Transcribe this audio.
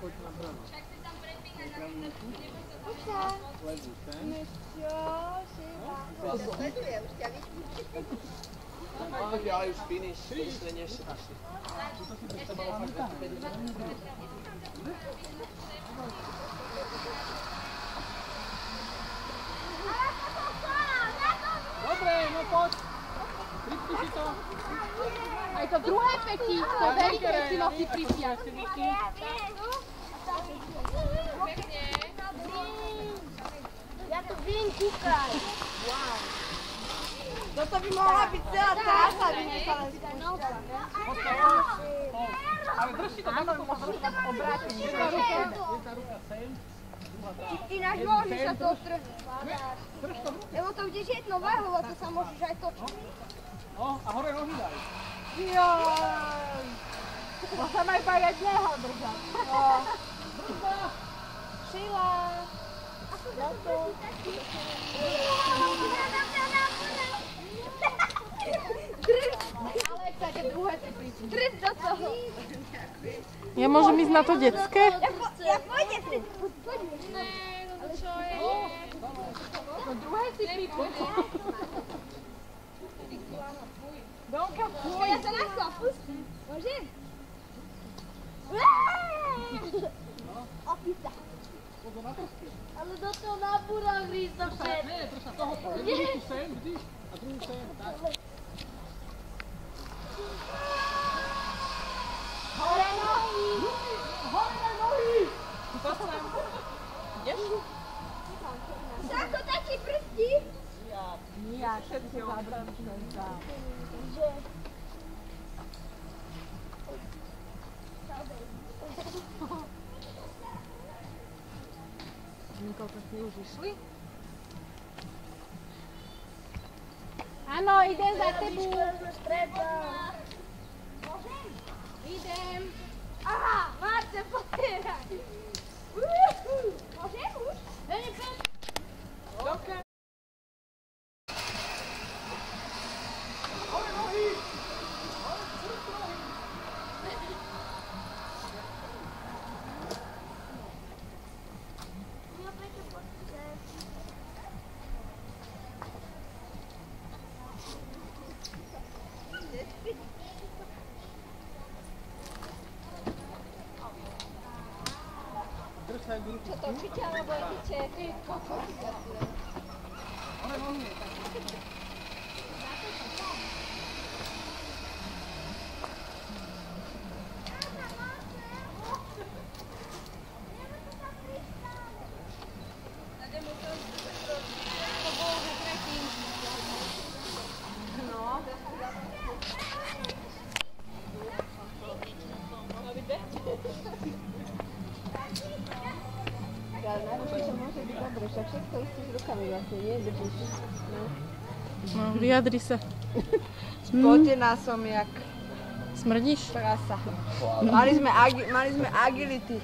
poď na brano. Ale už finish, ešte než asi. Dobre, no poď. Pripni si to. Aj to druhé Peti, to veľké si nosí pripniať. Ja tu vím kúkať. Toto by mohla byť celá trasa, by sa len Ale drž si to, tak to môžeš obrátiť. Jedna ruka sem. Ináč môžeš sa to otrhnúť. Lebo to budeš jedno váhu a to sa môžeš aj točiť. No, a hore nohy daj. Joj. To sa ma iba jedného držať. Šila. Ale chcete druhé si prísť. Drž do toho. Ja môžem ísť na to detské? Ja pôjdem si. Poďme. Ale čo je? To druhé si prísť. Donka, Ja sa nechcem pustím. Môžem? Opísa. Ale do toho nabúral hrízdo všetko. Nie, drž sa toho po. Jednu ruku sem, vidíš? A druhú sem, tak. Hore nohy! Hore nohy! to sem. Ideš? Ako taký prstí? Nie, všetci odvrčujem tam. Že... Niekoľko ste už išli? Áno, idem za tebu. Môžem? Idem. Aha, Marce, potieraj. Môžem už? Dobre. Hore nohy! Drž sa jednu ruku. Čo točíte, alebo idete? Hore nohy! Ale najlepšie, čo môže byť dobre, však všetko istí s rukami vlastne, nie? Držíš. No, vyjadri sa. Spotená som jak Smrdíš? prasa. Mali sme agility.